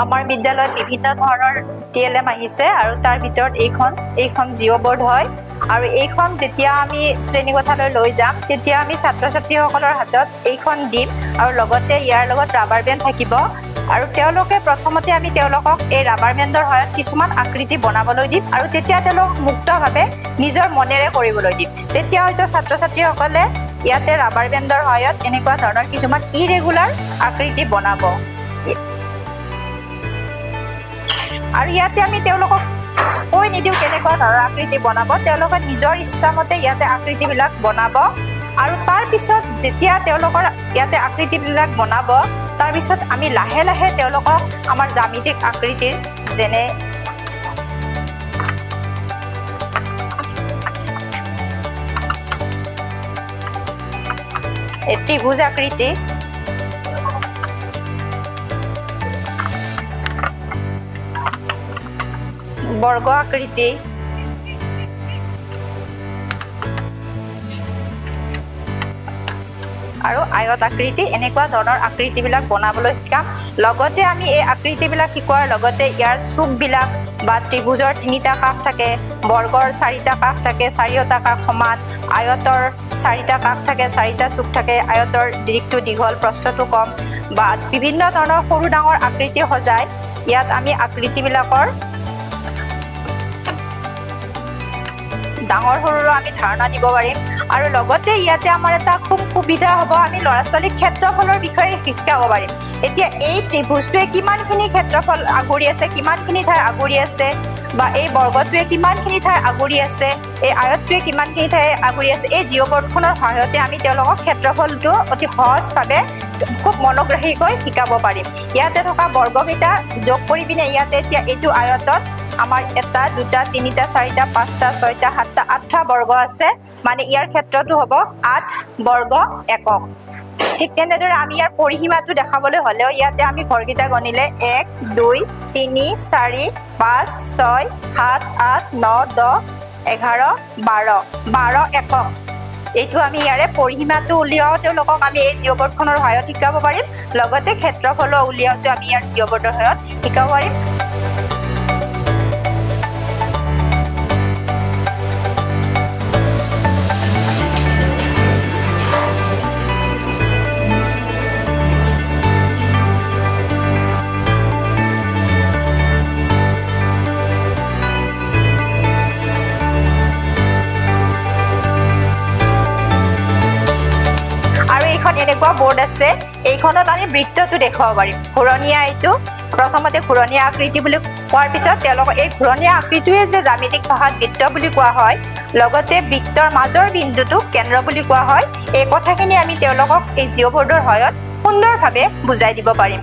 আমাৰ বিদ্যালয়ত বিভিন্ন ধৰণৰ TLM আহিছে আৰু তাৰ ভিতৰত এইখন জিঅ' বৰ্ড হয় আৰু এইখন যেতিয়া আমি শ্ৰেণীকোঠালৈ লৈ যাম তেতিয়া আমি ছাত্ৰ-ছাত্ৰীসকলৰ হাতত এইখন দিম আৰু লগতে ইয়াৰ লগত ৰাবাৰ বেণ্ড থাকিব আৰু তেওঁলোকে প্ৰথমতে আমি তেওঁলোকক এই ৰাবাৰ বেণ্ডৰ সহায়ত কিছুমান আকৃতি বনাবলৈ দিম আৰু তেতিয়া তেওঁলোক মুক্তভাৱে নিজৰ মনেৰে কৰিবলৈ দিম তেতিয়া হয়তো ছাত্ৰ-ছাত্ৰীসকলে ইয়াতে ৰাবাৰ বেণ্ডৰ সহায়ত এনেকুৱা ধৰণৰ কিছুমান ইৰেগুলাৰ আকৃতি বনাব আৰু ইয়াতে আমি তেওঁলোকক কৈ নিদিও কেনেকুৱা ধৰণৰ আকৃতি বনাব তেওঁলোকে নিজৰ ইচ্ছামতে ইয়াতে আকৃতিবিলাক বনাব আৰু তাৰ পিছত যেতিয়া তেওঁলোকৰ ইয়াতে আকৃতিবিলাক বনাব তাৰ পিছত আমি লাহে লাহে তেওঁলোকক আমাৰ জ্যামিতিক আকৃতিৰ যেনে ত্ৰিভুজ আকৃতি বৰ্গ আকৃতি আৰু আয়ত আকৃতি এনেকুৱা ধৰণৰ আকৃতিবিলাক বনাবলৈ শিকাম লগতে আমি এই আকৃতিবিলাক শিকোৱাৰ লগতে ইয়াৰ চুকবিলাক বা ত্ৰিভুজৰ 3টা কাষ থাকে বৰ্গৰ 4টা কাষ থাকে 4টা কাষ সমান আয়তৰ 4টা কাষ থাকে 4টা চুক থাকে আয়তৰ দিশটো দীঘল প্ৰস্থটো কম বা বিভিন্ন ধৰণৰ সৰু ডাঙৰ আকৃতি সজাই ইয়াত আমি আকৃতিবিলাকৰ ডাঙৰ সৰুৰ আমি ধাৰণা দিব পাৰিম আৰু লগতে ইয়াতে আমাৰ এটা খুব সুবিধা হ'ব আমি ল'ৰা-ছোৱালীক ক্ষেত্ৰফলৰ বিষয়ে শিকাব পাৰিম এতিয়া এই ত্ৰিভুজটোৱে কিমানখিনি ক্ষেত্ৰফল আগুৰি আছে কিমানখিনি ঠাই আগুৰি আছে বা এই বৰ্গটোৱে কিমানখিনি ঠাই আগুৰি আছে এই আয়তটোৱে কিমানখিনি ঠাই আগুৰি আছে এই জিঅ' বৰ্ডখনৰ সহায়তে আমি তেওঁলোকক ক্ষেত্ৰফলটো অতি সহজভাৱে খুব মনোগ্ৰাহীকৈ শিকাব পাৰিম ইয়াতে থকা বৰ্গকেইটা যোগ কৰি পিনে ইয়াতে এতিয়া এইটো আয়তত আমাৰ 1 2 3 4 5 6 7 8টা বৰ্গ আছে মানে ইয়াৰ ক্ষেত্ৰটো হ'ব 8 বৰ্গ একক ঠিক তেনেদৰে আমি ইয়াৰ পৰিসীমাটো দেখাবলৈ হ'লেও ইয়াতে আমি ঘৰকেইটা গণিলে 1 2 3 4 5 6 7 8 9 10 11 12 12 একক এইটো আমি ইয়াৰে পৰিসীমাটো উলিয়াও তেওঁলোকক আমি এই জিঅ' বৰ্ডখনৰ সহায়ত শিকাব পাৰিম লগতে ক্ষেত্ৰফল উলিয়াওতে আমি ইয়াৰ জিঅ' বৰ্ডৰ সহায়ত শিকাব পাৰিম এনেকুৱা বৰ্ড আছে এইখনত আমি বৃত্তটো দেখাব পাৰিম ঘূৰণীয়া এইটো প্ৰথমতে ঘূৰণীয়া আকৃতি বুলি কোৱাৰ পিছত তেওঁলোকক এই ঘূৰণীয়া আকৃতিয়ে যে জ্যামিতিক ভাষাত বৃত্ত বুলি কোৱা হয় লগতে বৃত্তৰ মাজৰ বিন্দুটো কেন্দ্ৰ বুলি কোৱা হয় এই কথাখিনি আমি তেওঁলোকক এই জিঅ' বৰ্ডৰ সহায়ত সুন্দৰভাৱে বুজাই দিব পাৰিম